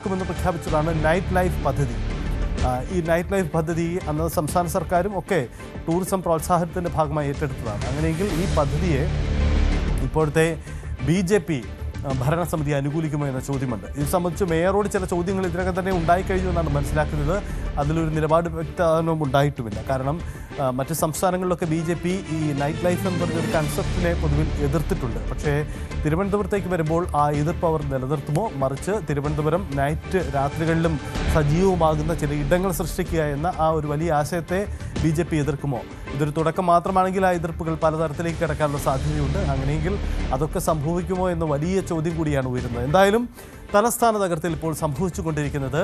ുമെന്ന് പ്രഖ്യാപിച്ചതാണ് night life പദ്ധതി. ഈ night life പദ്ധതി അന്ന് സംസ്ഥാന സർക്കാരും ഒക്കെ ടൂറിസം പ്രോത്സാഹനത്തിൻ്റെ ഭാഗമായി ഏറ്റെടുത്തതാണ്. അങ്ങനെയെങ്കിൽ ഈ പദ്ധതിയെ ഇപ്പോഴത്തെ BJP ഭരണസമിതി അനുകൂലിക്കുമോ എന്ന ചോദ്യമുണ്ട്. ഇത് സംബന്ധിച്ച് മേയറോട് ചില ചോദ്യങ്ങൾ ഇതിനകം തന്നെ ഉണ്ടായിക്കഴിഞ്ഞു എന്നാണ് മനസ്സിലാക്കുന്നത്. അതിലൊരു നിലപാട് വ്യക്തമാനവും ഉണ്ടായിട്ടുമില്ല. കാരണം മറ്റ് സംസ്ഥാനങ്ങളിലൊക്കെ BJP ഈ നൈറ്റ് ലൈഫ് എന്ന് പറഞ്ഞൊരു കൺസെപ്റ്റിനെ പൊതുവിൽ എതിർത്തിട്ടുണ്ട്. പക്ഷേ തിരുവനന്തപുരത്തേക്ക് വരുമ്പോൾ ആ എതിർപ്പ് അവർ നിലനിർത്തുമോ, മറിച്ച് തിരുവനന്തപുരം രാത്രികളിലും സജീവമാകുന്ന ചില ഇടങ്ങൾ സൃഷ്ടിക്കുക എന്ന ആ ഒരു വലിയ ആശയത്തെ BJP എതിർക്കുമോ? ഇതൊരു തുടക്കം മാത്രമാണെങ്കിൽ ആ എതിർപ്പുകൾ പലതരത്തിലേക്ക് കിടക്കാനുള്ള സാധ്യതയുണ്ട്. അങ്ങനെയെങ്കിൽ അതൊക്കെ സംഭവിക്കുമോ എന്ന വലിയ ചോദ്യം കൂടിയാണ് ഉയരുന്നത്. എന്തായാലും തലസ്ഥാന നഗരത്തിൽ ഇപ്പോൾ സംഭവിച്ചുകൊണ്ടിരിക്കുന്നത്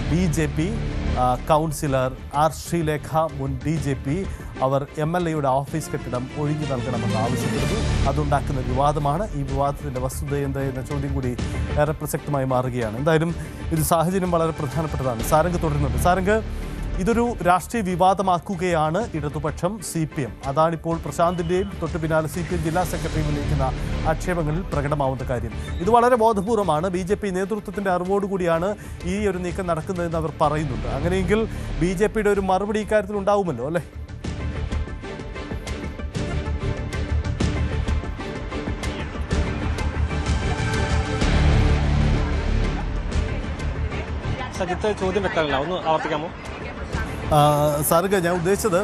BJP കൗൺസിലർ ആർ ശ്രീലേഖ മുൻ DJP അവർ MLAയുടെ ഓഫീസ് കെട്ടിടം ഒഴിഞ്ഞു നൽകണമെന്ന് ആവശ്യപ്പെടുന്നു. അതുണ്ടാക്കുന്ന വിവാദമാണ്. ഈ വിവാദത്തിൻ്റെ വസ്തുത എന്ത് എന്ന ചോദ്യം കൂടി ഏറെ പ്രസക്തമായി മാറുകയാണ്. എന്തായാലും ഇത് സാഹചര്യം വളരെ പ്രധാനപ്പെട്ടതാണ്. സാരംഗ് തുടരുന്നുണ്ട്. സാരംഗ്, ഇതൊരു രാഷ്ട്രീയ വിവാദമാക്കുകയാണ് ഇടതുപക്ഷം CPM. അതാണിപ്പോൾ പ്രശാന്തിൻ്റെയും തൊട്ട് പിന്നാലെ CPM ജില്ലാ സെക്രട്ടറി ഉന്നയിക്കുന്ന ആക്ഷേപങ്ങളിൽ പ്രകടമാവുന്ന കാര്യം. ഇത് വളരെ ബോധപൂർവമാണ്. BJP നേതൃത്വത്തിൻ്റെ അറിവോടുകൂടിയാണ് ഈ ഒരു നീക്കം നടക്കുന്നതെന്ന് അവർ പറയുന്നുണ്ട്. അങ്ങനെയെങ്കിൽ BJPയുടെ ഒരു മറുപടി ഇക്കാര്യത്തിൽ ഉണ്ടാവുമല്ലോ അല്ലേ? സജിത്ത്, ചോദ്യം വ്യക്തമല്ല, ഒന്ന് ആവർത്തിക്കാമോ? സാറുക, ഞാൻ ഉദ്ദേശിച്ചത്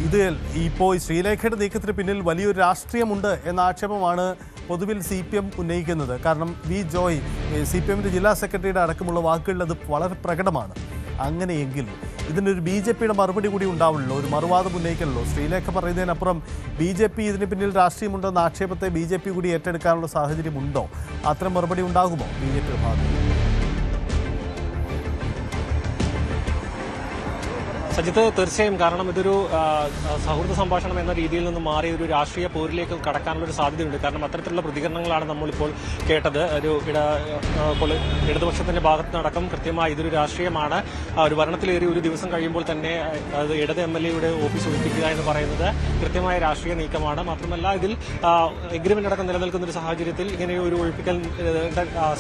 ഇത് ഇപ്പോൾ ശ്രീലേഖയുടെ നീക്കത്തിന് പിന്നിൽ വലിയൊരു രാഷ്ട്രീയമുണ്ട് എന്ന ആക്ഷേപമാണ് പൊതുവിൽ CPM ഉന്നയിക്കുന്നത്. കാരണം V. ജോയ് CPMൻ്റെ ജില്ലാ സെക്രട്ടറിയുടെ അടക്കമുള്ള വാക്കുകളിൽ അത് വളരെ പ്രകടമാണ്. അങ്ങനെയെങ്കിൽ ഇതിനൊരു BJPയുടെ മറുപടി കൂടി ഉണ്ടാവുള്ളൂ, ഒരു മറുവാദം ഉന്നയിക്കണല്ലോ. ശ്രീലേഖ പറയുന്നതിനപ്പുറം BJP ഇതിന് പിന്നിൽ രാഷ്ട്രീയമുണ്ടെന്ന ആക്ഷേപത്തെ BJP കൂടി ഏറ്റെടുക്കാനുള്ള സാഹചര്യമുണ്ടോ? അത്തരം മറുപടി ഉണ്ടാകുമോ BJPയുടെ ഭാഗത്ത്? സജിത്ത്, തീർച്ചയായും. കാരണം ഇതൊരു സൗഹൃദ സംഭാഷണം എന്ന രീതിയിൽ നിന്ന് മാറി ഒരു രാഷ്ട്രീയ പോരിലേക്ക് കടക്കാനുള്ള ഒരു സാധ്യതയുണ്ട്. കാരണം അത്തരത്തിലുള്ള പ്രതികരണങ്ങളാണ് നമ്മളിപ്പോൾ കേട്ടത്. ഇടതുപക്ഷത്തിന്റെ ഭാഗത്തുനിന്നടക്കം കൃത്യമായി ഇതൊരു രാഷ്ട്രീയമാണ്. ഒരു ഭരണത്തിലേറി ഒരു ദിവസം കഴിയുമ്പോൾ തന്നെ അത് ഇടത് MLAയുടെ ഓഫീസ് ഒഴിപ്പിക്കുക എന്ന് പറയുന്നത് കൃത്യമായ രാഷ്ട്രീയ നീക്കമാണ്. മാത്രമല്ല ഇതിൽ എഗ്രിമെന്റ് അടക്കം നിലനിൽക്കുന്ന ഒരു സാഹചര്യത്തിൽ ഇങ്ങനെ ഒരു ഒഴിപ്പിക്കൽ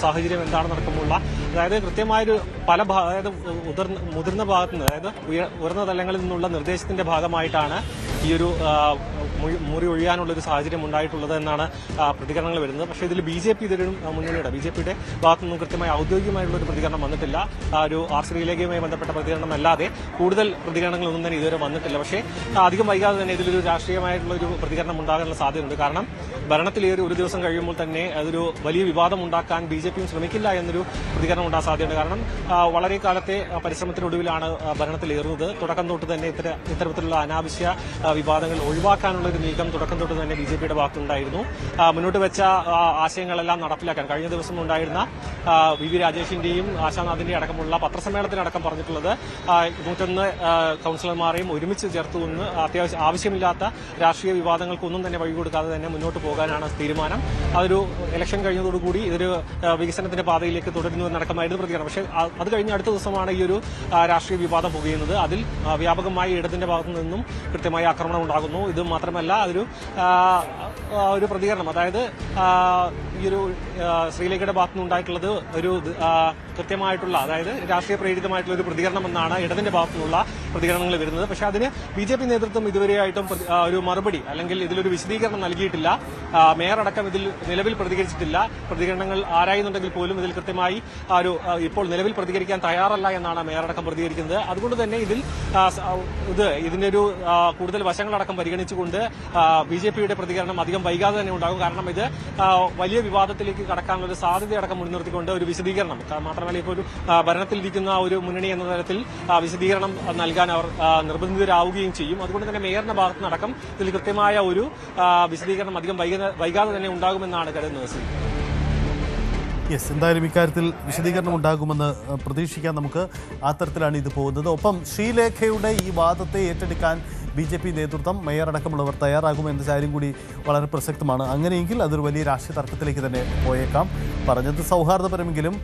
സാഹചര്യം എന്താണെന്നടക്കമുള്ള, അതായത് കൃത്യമായൊരു അതായത് മുതിർന്ന ഭാഗത്തുനിന്ന്, അതായത് ഉയർന്ന തലങ്ങളിൽ നിന്നുള്ള നിർദ്ദേശത്തിന്റെ ഭാഗമായിട്ടാണ് ഈ ഒരു മുറി ഒഴിയാനുള്ളൊരു സാഹചര്യം ഉണ്ടായിട്ടുള്ളത് എന്നാണ് പ്രതികരണങ്ങൾ വരുന്നത്. പക്ഷേ ഇതിൽ BJPയുടെ ഭാഗത്തു നിന്നും കൃത്യമായി ഔദ്യോഗികമായിട്ടുള്ള ഒരു പ്രതികരണം വന്നിട്ടില്ല. ഒരു ആർ ശ്രീലേഖയുമായി ബന്ധപ്പെട്ട പ്രതികരണം അല്ലാതെ കൂടുതൽ പ്രതികരണങ്ങളൊന്നും തന്നെ ഇതുവരെ വന്നിട്ടില്ല. പക്ഷേ അധികം വൈകാതെ തന്നെ ഇതിലൊരു രാഷ്ട്രീയമായിട്ടുള്ള ഒരു പ്രതികരണം ഉണ്ടാകാനുള്ള സാധ്യതയുണ്ട്. കാരണം ഭരണത്തിലേറി ഒരു ദിവസം കഴിയുമ്പോൾ തന്നെ അതൊരു വലിയ വിവാദം ഉണ്ടാക്കാൻ BJPയും ശ്രമിക്കില്ല എന്നൊരു പ്രതികരണം ഉണ്ടാകാൻ സാധ്യതയുണ്ട്. കാരണം വളരെ കാലത്തെ പരിശ്രമത്തിനൊടുവിലാണ് ഭരണത്തിലേറുന്നത്. തുടക്കം തൊട്ട് തന്നെ ഇത്തരത്തിലുള്ള അനാവശ്യ വിവാദങ്ങൾ ഒഴിവാക്കാനുള്ള ഒരു നീക്കം തുടക്കം തൊട്ട് തന്നെ BJPയുടെ ഭാഗത്തുണ്ടായിരുന്നു. മുന്നോട്ട് വെച്ച ആശയങ്ങളെല്ലാം നടപ്പിലാക്കാൻ കഴിഞ്ഞ ദിവസം ഉണ്ടായിരുന്ന VV രാജേഷിന്റെയും ആശാനാഥിന്റെയും അടക്കമുള്ള പത്രസമ്മേളനത്തിനടക്കം പറഞ്ഞിട്ടുള്ളത് 101 കൌൺസിലർമാരെയും ഒരുമിച്ച് ചേർത്തുകൊണ്ട് ആവശ്യമില്ലാത്ത രാഷ്ട്രീയ വിവാദങ്ങൾക്കൊന്നും തന്നെ വഴികൊടുക്കാതെ തന്നെ മുന്നോട്ട് പോകാനാണ് തീരുമാനം. അതൊരു ഇലക്ഷൻ കഴിഞ്ഞതോടുകൂടി ഇതൊരു വികസനത്തിന്റെ പാതയിലേക്ക് തുടരുന്നുവെന്നടക്കമായിരുന്നു പ്രതികരണം. പക്ഷേ അത് കഴിഞ്ഞ അടുത്ത ദിവസമാണ് ഈ ഒരു രാഷ്ട്രീയ വിവാദം പുകയുന്നത്. അതിൽ വ്യാപകമായി ഇടതിന്റെ ഭാഗത്തു നിന്നും കൃത്യമായ ആക്രമണം ഉണ്ടാകുന്നു. ഇത് മാത്രമല്ല ഒരു പ്രതികരണം, അതായത് ഈ ഒരു ശ്രീലേഖയുടെ ഭാഗത്തുനിന്ന് ഉണ്ടായിട്ടുള്ളത് ഒരു കൃത്യമായിട്ടുള്ള, അതായത് രാഷ്ട്രീയ പ്രേരിതമായിട്ടുള്ള ഒരു പ്രതികരണം എന്നാണ് ഇടതിന്റെ ഭാഗത്തുനിന്നുള്ള പ്രതികരണങ്ങൾ വരുന്നത്. പക്ഷേ അതിന് BJP നേതൃത്വം ഇതുവരെയായിട്ടും ഒരു മറുപടി അല്ലെങ്കിൽ ഇതിലൊരു വിശദീകരണം നൽകിയിട്ടില്ല. മേയർ അടക്കം ഇതിൽ നിലവിൽ പ്രതികരിച്ചിട്ടില്ല. പ്രതികരണങ്ങൾ ആരായുന്നുണ്ടെങ്കിൽ പോലും ഇതിൽ കൃത്യമായി ഇപ്പോൾ നിലവിൽ പ്രതികരിക്കാൻ തയ്യാറല്ല എന്നാണ് മേയർ അടക്കം പ്രതികരിക്കുന്നത്. അതുകൊണ്ട് തന്നെ ഇതിന്റെ ഒരു കൂടുതൽ വശങ്ങളടക്കം പരിഗണിച്ചുകൊണ്ട് BJPയുടെ പ്രതികരണം അധികം വൈകാതെ തന്നെ ഉണ്ടാകും. കാരണം ഇത് വലിയ വിവാദത്തിലേക്ക് കടക്കാനുള്ള ഒരു സാധ്യതയടക്കം മുൻനിർത്തിക്കൊണ്ട് ഒരു വിശദീകരണം, മാത്രമല്ല ഇപ്പോൾ ഒരു ഭരണത്തിലിരിക്കുന്ന ഒരു മുന്നണി എന്ന തരത്തിൽ വിശദീകരണം നൽകാൻ അവർ നിർബന്ധിതരാവുകയും ചെയ്യും. അതുകൊണ്ട് തന്നെ മേയറിന്റെ ഭാഗത്തുനിന്നടക്കം ഇതിൽ കൃത്യമായ ഒരു വിശദീകരണം അധികം വൈകാതെ തന്നെ ഉണ്ടാകുമെന്നാണ് കരുതുന്നത്. യെസ്, എന്തായാലും ഇക്കാര്യത്തിൽ വിശദീകരണം ഉണ്ടാകുമെന്ന് പ്രതീക്ഷിക്കാൻ നമുക്ക്. ആ തരത്തിലാണ് ഇത് പോകുന്നത്. ഒപ്പം ശ്രീലേഖയുടെ ഈ വാദത്തെ ഏറ്റെടുക്കാൻ BJP നേതൃത്വം, മേയർ അടക്കമുള്ളവർ തയ്യാറാകുമെന്ന കാര്യം കൂടി വളരെ പ്രസക്തമാണ്. അങ്ങനെയെങ്കിൽ അതൊരു വലിയ രാഷ്ട്രീയ തർക്കത്തിലേക്ക് തന്നെ പോയേക്കാം. പറഞ്ഞത് സൗഹാർദ്ദപരമെങ്കിലും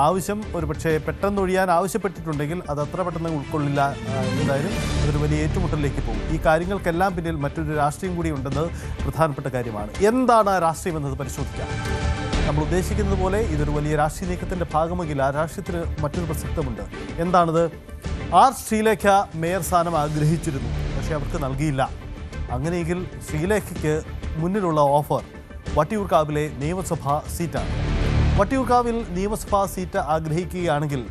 ആവശ്യം ഒരുപക്ഷെ പെട്ടെന്നൊഴിയാൻ ആവശ്യപ്പെട്ടിട്ടുണ്ടെങ്കിൽ അത് അത്ര പെട്ടെന്ന് ഉൾക്കൊള്ളില്ല. എന്തായാലും അതൊരു വലിയ ഏറ്റുമുട്ടലിലേക്ക് പോകും. ഈ കാര്യങ്ങൾക്കെല്ലാം പിന്നിൽ മറ്റൊരു രാഷ്ട്രീയം കൂടി ഉണ്ടെന്നത് പ്രധാനപ്പെട്ട കാര്യമാണ്. എന്താണ് രാഷ്ട്രീയം എന്നത് പരിശോധിക്കാം. നമ്മൾ ഉദ്ദേശിക്കുന്നത് പോലെ ഇതൊരു വലിയ രാഷ്ട്രീയ നീക്കത്തിൻ്റെ ഭാഗമെങ്കിൽ ആ രാഷ്ട്രീയത്തിന് മറ്റൊരു പ്രസക്തമുണ്ട്. എന്താണത്? ആർ ശ്രീലേഖ മേയർ സ്ഥാനം ആഗ്രഹിച്ചിരുന്നു, പക്ഷേ അവർക്ക് നൽകിയില്ല. അങ്ങനെയെങ്കിൽ ശ്രീലേഖയ്ക്ക് മുന്നിലുള്ള ഓഫർ വട്ടിയൂർക്കാവിലെ നിയമസഭാ സീറ്റാണ്. വട്ടിയൂർക്കാവിൽ നിയമസഭാ സീറ്റ് ആഗ്രഹിക്കുകയാണെങ്കിൽ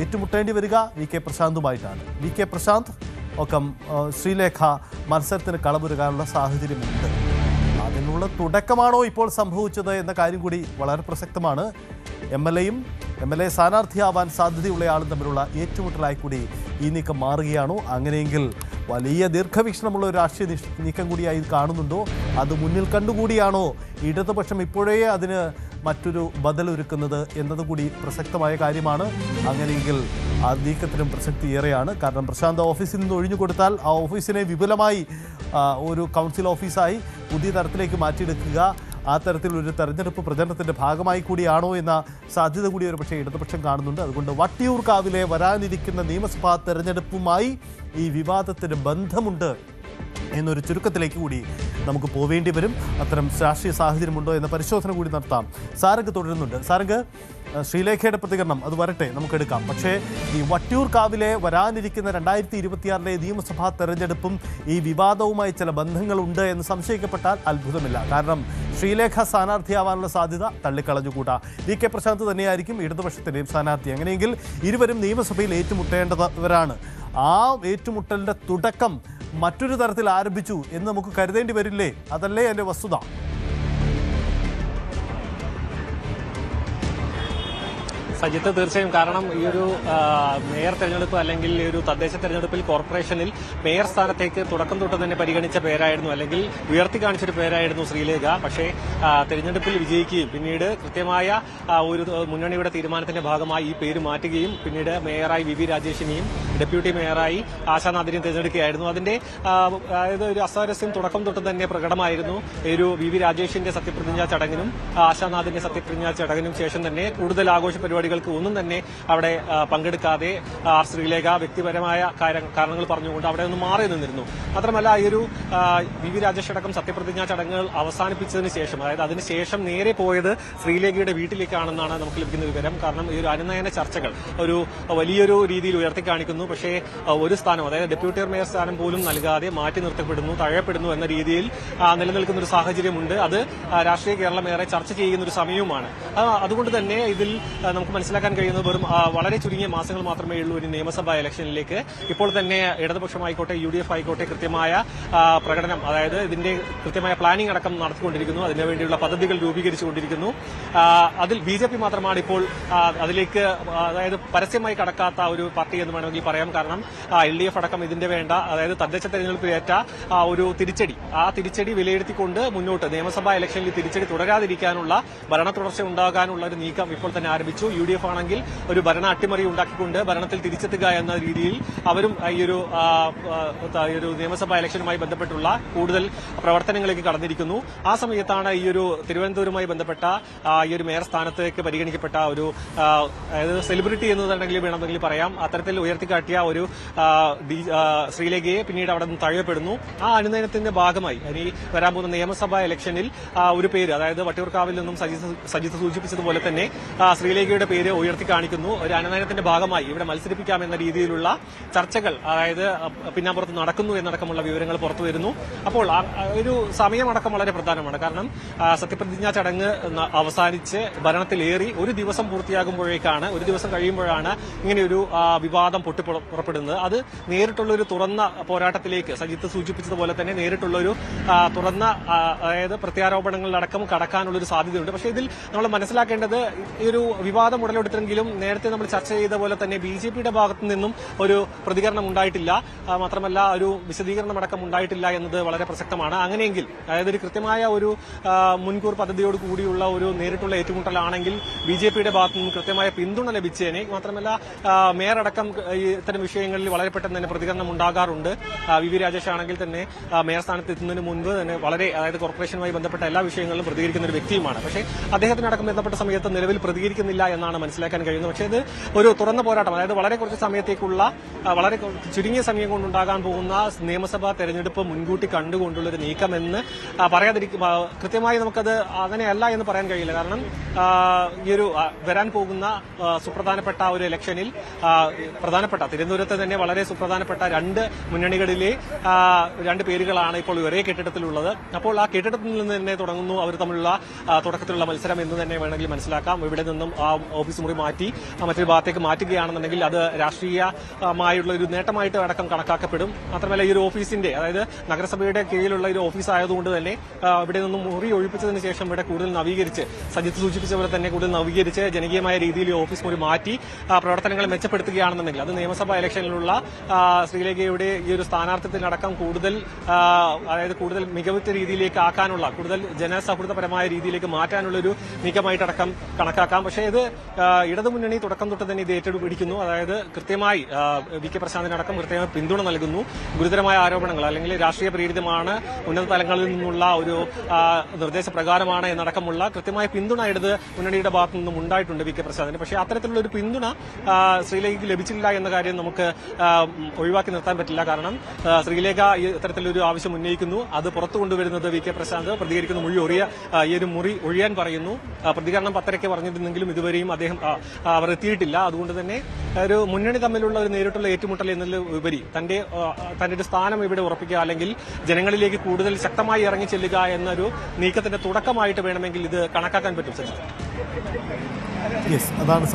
ഏറ്റുമുട്ടേണ്ടി വരിക വി കെ പ്രശാന്തുമായിട്ടാണ്. വി കെ പ്രശാന്ത് ഒപ്പം ശ്രീലേഖ മത്സരത്തിന് കളമൊരുക്കാനുള്ള സാഹചര്യമുണ്ട്. അതിനുള്ള തുടക്കമാണോ ഇപ്പോൾ സംഭവിച്ചത് എന്ന കാര്യം കൂടി വളരെ പ്രസക്തമാണ്. എം എൽ എ സ്ഥാനാർത്ഥിയാവാൻ സാധ്യതയുള്ളയാളും തമ്മിലുള്ള ഏറ്റുമുട്ടലായി കൂടി ഈ നീക്കം മാറുകയാണോ? അങ്ങനെയെങ്കിൽ വലിയ ദീർഘവീക്ഷണമുള്ള ഒരു രാഷ്ട്രീയ നീക്കം കൂടിയായി കാണുന്നുണ്ടോ? അത് മുന്നിൽ കണ്ടുകൂടിയാണോ ഇടതുപക്ഷം ഇപ്പോഴേ അതിന് മറ്റൊരു ബദലൊരുക്കുന്നത് എന്നതുകൂടി പ്രസക്തമായ കാര്യമാണ്. അങ്ങനെയെങ്കിൽ ആ നീക്കത്തിനും പ്രസക്തി ഏറെയാണ്. കാരണം പ്രശാന്ത് ഓഫീസിൽ നിന്ന് ഒഴിഞ്ഞു കൊടുത്താൽ ആ ഓഫീസിനെ വിപുലമായി ഒരു കൗൺസിൽ ഓഫീസായി പുതിയ തരത്തിലേക്ക് മാറ്റിയെടുക്കുക, ആ തരത്തിലൊരു തെരഞ്ഞെടുപ്പ് പ്രചരണത്തിൻ്റെ ഭാഗമായി കൂടിയാണോ എന്ന സാധ്യത കൂടി ഒരു പക്ഷേ ഇടതുപക്ഷം കാണുന്നുണ്ട്. അതുകൊണ്ട് വട്ടിയൂർക്കാവിലെ വരാനിരിക്കുന്ന നിയമസഭാ തെരഞ്ഞെടുപ്പുമായി ഈ വിവാദത്തിന് ബന്ധമുണ്ട് എന്നൊരു ചുരുക്കത്തിലേക്ക് കൂടി നമുക്ക് പോവേണ്ടി വരും. അത്തരം രാഷ്ട്രീയ സാഹചര്യമുണ്ടോ എന്ന പരിശോധന കൂടി നടത്താം. സാരംഗ് തുടരുന്നുണ്ട്. സാരംഗ്, ശ്രീലേഖയുടെ പ്രതികരണം അത് വരട്ടെ, നമുക്കെടുക്കാം. പക്ഷേ ഈ വട്ടിയൂർക്കാവിലെ വരാനിരിക്കുന്ന 2026 നിയമസഭാ തെരഞ്ഞെടുപ്പും ഈ വിവാദവുമായി ചില ബന്ധങ്ങളുണ്ട് എന്ന് സംശയിക്കപ്പെട്ടാൽ അത്ഭുതമില്ല. കാരണം ശ്രീലേഖ സ്ഥാനാർത്ഥിയാവാനുള്ള സാധ്യത തള്ളിക്കളഞ്ഞുകൂടാ. വി കെ പ്രശാന്ത് തന്നെയായിരിക്കും ഇടതുപക്ഷത്തിൻ്റെയും സ്ഥാനാർത്ഥി. അങ്ങനെയെങ്കിൽ ഇരുവരും നിയമസഭയിൽ ഏറ്റുമുട്ടേണ്ടവരാണ്. ആ ഏറ്റുമുട്ടലിൻ്റെ തുടക്കം മറ്റൊരു തരത്തിൽ ആരംഭിച്ചു എന്ന് നമുക്ക് കരുതേണ്ടി വരില്ലേ? അതല്ലേ എൻ്റെ വസ്തുത? സജിത്ത്, തീർച്ചയായും. കാരണം ഈ ഒരു മേയർ തെരഞ്ഞെടുപ്പ് അല്ലെങ്കിൽ ഈ ഒരു തദ്ദേശ തെരഞ്ഞെടുപ്പിൽ കോർപ്പറേഷനിൽ മേയർ സ്ഥാനത്തേക്ക് തുടക്കം തൊട്ട് തന്നെ പരിഗണിച്ച പേരായിരുന്നു, അല്ലെങ്കിൽ ഉയർത്തി കാണിച്ചൊരു പേരായിരുന്നു ശ്രീലേഖ. പക്ഷേ തെരഞ്ഞെടുപ്പിൽ വിജയിക്കുകയും പിന്നീട് കൃത്യമായ ഒരു മുന്നണിയുടെ തീരുമാനത്തിന്റെ ഭാഗമായി ഈ പേര് മാറ്റുകയും പിന്നീട് മേയറായി വി രാജേഷിനെയും ഡെപ്യൂട്ടി മേയറായി ആശാനാഥിനെയും തെരഞ്ഞെടുക്കുകയായിരുന്നു. അതിന്റെ അതായത് ഒരു അസ്വാരസ്യം തുടക്കം തൊട്ട് തന്നെ പ്രകടമായിരുന്നു. ഒരു വി രാജേഷിന്റെ സത്യപ്രതിജ്ഞാ ചടങ്ങിനും ആശാനാഥിന്റെ സത്യപ്രതിജ്ഞാ ചടങ്ങിനും ശേഷം തന്നെ കൂടുതൽ ആഘോഷ പരിപാടികൾക്ക് ഒന്നും തന്നെ അവിടെ പങ്കെടുക്കാതെ ആർ ശ്രീലേഖ വ്യക്തിപരമായ കാരണങ്ങൾ പറഞ്ഞുകൊണ്ട് അവിടെ നിന്ന് മാറി നിന്നിരുന്നു. മാത്രമല്ല ഈ ഒരു വി രാജേഷ് അടക്കം സത്യപ്രതിജ്ഞാ ചടങ്ങുകൾ അവസാനിപ്പിച്ചതിന് ശേഷം, അതായത് അതിനുശേഷം നേരെ പോയത് ശ്രീലേഖയുടെ വീട്ടിലേക്കാണെന്നാണ് നമുക്ക് ലഭിക്കുന്ന വിവരം. കാരണം ഈ ഒരു അനുനയന ചർച്ചകൾ ഒരു വലിയൊരു രീതിയിൽ ഉയർത്തി കാണിക്കുന്നു. പക്ഷേ ഒരു സ്ഥാനം, അതായത് ഡെപ്യൂട്ടി മേയർ സ്ഥാനം പോലും നൽകാതെ മാറ്റി നിർത്തപ്പെടുന്നു, തഴയപ്പെടുന്നു എന്ന രീതിയിൽ നിലനിൽക്കുന്ന ഒരു സാഹചര്യമുണ്ട്. അത് രാഷ്ട്രീയ കേരളം ഏറെ ചർച്ച ചെയ്യുന്ന ഒരു സമയവുമാണ്. അതുകൊണ്ട് തന്നെ ഇതിൽ നമുക്ക് മനസ്സിലാക്കാൻ കഴിയുന്നത് വെറും വളരെ ചുരുങ്ങിയ മാസങ്ങൾ മാത്രമേ ഉള്ളൂ ഒരു നിയമസഭാ ഇലക്ഷനിലേക്ക്. ഇപ്പോൾ തന്നെ ഇടതുപക്ഷമായിക്കോട്ടെ UDF ആയിക്കോട്ടെ കൃത്യമായ പ്രകടനം, അതായത് ഇതിന്റെ കൃത്യമായ പ്ലാനിംഗ് അടക്കം നടത്തിക്കൊണ്ടിരിക്കുന്നു. അതിനുവേണ്ടിയുള്ള പദ്ധതികൾ രൂപീകരിച്ചുകൊണ്ടിരിക്കുന്നു. അതിൽ BJP മാത്രമാണ് ഇപ്പോൾ അതിലേക്ക് അതായത് പരസ്യമായി കടക്കാത്ത ഒരു പാർട്ടി എന്ന് വേണമെങ്കിൽ പറയാം. കാരണം LDF അടക്കം ഇതിന്റെ വേണ്ട, അതായത് തദ്ദേശ തെരഞ്ഞെടുപ്പിലേറ്റ ഒരു തിരിച്ചടി വിലയിരുത്തിക്കൊണ്ട് മുന്നോട്ട് നിയമസഭാ ഇലക്ഷനിൽ തിരിച്ചടി തുടരാതിരിക്കാനുള്ള ഭരണ തുടർച്ച ഉണ്ടാകാനുള്ള ഒരു നീക്കം ഇപ്പോൾ തന്നെ ആരംഭിച്ചു. UDF ആണെങ്കിൽ ഒരു ഭരണ അട്ടിമറി ഉണ്ടാക്കിക്കൊണ്ട് ഭരണത്തിൽ തിരിച്ചെത്തുക എന്ന രീതിയിൽ അവരും ഈ ഒരു നിയമസഭാ ഇലക്ഷനുമായി ബന്ധപ്പെട്ടുള്ള കൂടുതൽ പ്രവർത്തനങ്ങളിലേക്ക് കടന്നിരിക്കുന്നു. ആ സമയത്താണ് ഈ ഒരു തിരുവനന്തപുരവുമായി ബന്ധപ്പെട്ട ഈ ഒരു മേയർ സ്ഥാനത്തേക്ക് പരിഗണിക്കപ്പെട്ട ഒരു അതായത് സെലിബ്രിറ്റി എന്നതാണെങ്കിൽ വേണമെങ്കിൽ പറയാം, അത്തരത്തിൽ ഉയർത്തിക്കാട്ടിയ ഒരു ശ്രീലേഖയെ പിന്നീട് അവിടെ നിന്ന് തഴയപ്പെടുന്നു. ആ അനുനയനത്തിന്റെ ഭാഗമായി ഇനി വരാൻ പോകുന്ന നിയമസഭാ ഇലക്ഷനിൽ ഒരു പേര്, അതായത് വട്ടിയൂർക്കാവിൽ നിന്നും സജിത്ത് സൂചിപ്പിച്ചതുപോലെ തന്നെ ശ്രീലേഖയുടെ പേര് ഉയർത്തി കാണിക്കുന്നു. ഒരു അനുനയനത്തിന്റെ ഭാഗമായി ഇവിടെ മത്സരിപ്പിക്കാമെന്ന രീതിയിലുള്ള ചർച്ചകൾ അതായത് പിന്നാമ്പുറത്ത് നടക്കുന്നു എന്നടക്കമുള്ള വിവരങ്ങൾ പുറത്തു വരുന്നു. അപ്പോൾ ഒരു സമയമടക്കം വളരെ പ്രധാനമാണ്. കാരണം സത്യപ്രതിജ്ഞാ ചടങ്ങ് അവസാനിച്ച് ഭരണത്തിലേറി ഒരു ദിവസം പൂർത്തിയാകുമ്പോഴേക്കാണ്, ഒരു ദിവസം കഴിയുമ്പോഴാണ് ഇങ്ങനെയൊരു വിവാദം പൊട്ടിപ്പുറപ്പെടുന്നത്. അത് നേരിട്ടുള്ളൊരു തുറന്ന പോരാട്ടത്തിലേക്ക് സജിത്ത് സൂചിപ്പിച്ചതുപോലെ തന്നെ നേരിട്ടുള്ളൊരു തുറന്ന അതായത് പ്രത്യാരോപണങ്ങളിലടക്കം കടക്കാനുള്ളൊരു സാധ്യതയുണ്ട്. പക്ഷേ ഇതിൽ നമ്മൾ മനസ്സിലാക്കേണ്ടത് ഈ ഒരു വിവാദം ഉടലെടുത്തെങ്കിലും നേരത്തെ നമ്മൾ ചർച്ച ചെയ്ത പോലെ തന്നെ BJPയുടെ ഭാഗത്തു നിന്നും ഒരു പ്രതികരണം ഉണ്ടായിട്ടില്ല. മാത്രമല്ല ഒരു വിശദീകരണം അടക്കം ഉണ്ടായിട്ടില്ല എന്നത് വളരെ പ്രസക്തമാണ്. അങ്ങനെയെങ്കിൽ അതായത് ഒരു കൃത്യമായ ഒരു മുൻകൂർ പദ്ധതിയോട് കൂടിയുള്ള ഒരു നേരിട്ടുള്ള ഏറ്റുമുട്ടലാണെങ്കിൽ BJPയുടെ ഭാഗത്തു നിന്നും കൃത്യമായ പിന്തുണ ലഭിച്ചേനെ. മാത്രമല്ല മേയർ അടക്കം ഇത്തരം വിഷയങ്ങളിൽ വളരെ പെട്ടെന്ന് തന്നെ പ്രതികരണം ഉണ്ടാകാറുണ്ട്. വി രാജേഷ് ആണെങ്കിൽ തന്നെ മേയർ സ്ഥാനത്ത് എത്തുന്നതിന് മുൻപ് തന്നെ വളരെ അതായത് കോർപ്പറേഷനുമായി ബന്ധപ്പെട്ട എല്ലാ വിഷയങ്ങളിലും പ്രതികരിക്കുന്ന ഒരു വ്യക്തിയുമാണ്. പക്ഷേ അദ്ദേഹത്തിനടക്കം ബന്ധപ്പെട്ട സമയത്ത് നിലവിൽ പ്രതികരിക്കുന്നില്ല എന്നാണ് എന്നാണ് മനസ്സിലാക്കാൻ കഴിയുന്നത്. പക്ഷേ ഇത് ഒരു തുറന്ന പോരാട്ടം, അതായത് വളരെ കുറച്ച് സമയത്തേക്കുള്ള വളരെ ചുരുങ്ങിയ സമയം കൊണ്ടുണ്ടാകാൻ പോകുന്ന നിയമസഭാ തെരഞ്ഞെടുപ്പ് മുൻകൂട്ടി കണ്ടുകൊണ്ടുള്ള ഒരു നീക്കമെന്ന് കൃത്യമായി നമുക്കത് അങ്ങനെയല്ല എന്ന് പറയാൻ കഴിയില്ല. കാരണം ഈ ഒരു വരാൻ പോകുന്ന സുപ്രധാനപ്പെട്ട ഒരു ഇലക്ഷനിൽ പ്രധാനപ്പെട്ട തിരുവനന്തപുരത്ത് തന്നെ വളരെ സുപ്രധാനപ്പെട്ട രണ്ട് മുന്നണികളിലെ രണ്ട് പേരുകളാണ് ഇപ്പോൾ ഒരേ കെട്ടിടത്തിലുള്ളത്. അപ്പോൾ ആ കെട്ടിടത്തിൽ നിന്ന് തന്നെ തുടങ്ങുന്നു അവർ തമ്മിലുള്ള തുടക്കത്തിലുള്ള മത്സരം എന്ന് തന്നെ വേണമെങ്കിൽ മനസ്സിലാക്കാം. ഇവിടെ നിന്നും ആ ഓഫീസ് മുറി മാറ്റി മറ്റൊരു ഭാഗത്തേക്ക് മാറ്റുകയാണെന്നുണ്ടെങ്കിൽ അത് രാഷ്ട്രീയമായുള്ള ഒരു നേട്ടമായിട്ട് അടക്കം കണക്കാക്കപ്പെടും. മാത്രമല്ല ഈ ഒരു ഓഫീസിന്റെ, അതായത് നഗരസഭയുടെ കീഴിലുള്ള ഒരു ഓഫീസ് ആയതുകൊണ്ട് തന്നെ ഇവിടെ നിന്നും മുറി ഒഴിപ്പിച്ചതിന് ശേഷം ഇവിടെ കൂടുതൽ നവീകരിച്ച്, സജിത്ത് സൂചിപ്പിച്ചവരെ തന്നെ കൂടുതൽ നവീകരിച്ച് ജനകീയമായ രീതിയിൽ ഓഫീസ് മുറി മാറ്റി പ്രവർത്തനങ്ങൾ മെച്ചപ്പെടുത്തുകയാണെന്നുണ്ടെങ്കിൽ അത് നിയമസഭാ ഇലക്ഷനിലുള്ള ശ്രീലേഖയുടെ ഈ ഒരു സ്ഥാനാർത്ഥിത്വത്തിനടക്കം കൂടുതൽ മികവുറ്റ രീതിയിലേക്ക് ആക്കാനുള്ള, കൂടുതൽ ജനസൗഹൃദപരമായ രീതിയിലേക്ക് മാറ്റാനുള്ള ഒരു നീക്കമായിട്ടടക്കം കണക്കാക്കാം. പക്ഷേ ഇത് ഇടതുമുന്നണി തുടക്കം തൊട്ട് തന്നെ ഇത് ഏറ്റെടുപ്പിടിക്കുന്നു. അതായത് കൃത്യമായി വി കെ പ്രശാന്തിനടക്കം കൃത്യമായി പിന്തുണ നൽകുന്നു. ഗുരുതരമായ ആരോപണങ്ങൾ അല്ലെങ്കിൽ രാഷ്ട്രീയ പ്രേരിതമാണ്, ഉന്നത തലങ്ങളിൽ നിന്നുള്ള ഒരു നിർദ്ദേശപ്രകാരമാണ് എന്നടക്കമുള്ള കൃത്യമായ പിന്തുണ ഇടത് മുന്നണിയുടെ ഭാഗത്തു നിന്നും ഉണ്ടായിട്ടുണ്ട് വി കെ പ്രസാദിന്. പക്ഷേ അത്തരത്തിലുള്ള ഒരു പിന്തുണ ശ്രീലേഖയ്ക്ക് ലഭിച്ചില്ല എന്ന കാര്യം നമുക്ക് ഒഴിവാക്കി നിർത്താൻ പറ്റില്ല. കാരണം ശ്രീലേഖ ഇത്തരത്തിലൊരു ആവശ്യം ഉന്നയിക്കുന്നു, അത് പുറത്തു കൊണ്ടുവരുന്നത് വി കെ പ്രശാന്ത് പ്രതികരിക്കുന്ന ഈ ഒരു മുറി ഒഴിയാൻ പറയുന്നു. പ്രതികരണം 10:30 പറഞ്ഞിരുന്നെങ്കിലും ഇതുവരെയും അവർ എത്തിയിട്ടില്ല. അതുകൊണ്ട് തന്നെ ഒരു മുന്നണി തമ്മിലുള്ള ഒരു നേരിട്ടുള്ള ഏറ്റുമുട്ടൽ എന്നതിലുപരി തന്റെ ഒരു സ്ഥാനം ഇവിടെ ഉറപ്പിക്കുക, അല്ലെങ്കിൽ ജനങ്ങളിലേക്ക് കൂടുതൽ ശക്തമായി ഇറങ്ങി ചെല്ലുക എന്നൊരു നീക്കത്തിന്റെ തുടക്കമായിട്ട് വേണമെങ്കിൽ ഇത് കണക്കാക്കാൻ പറ്റും. അതാണ്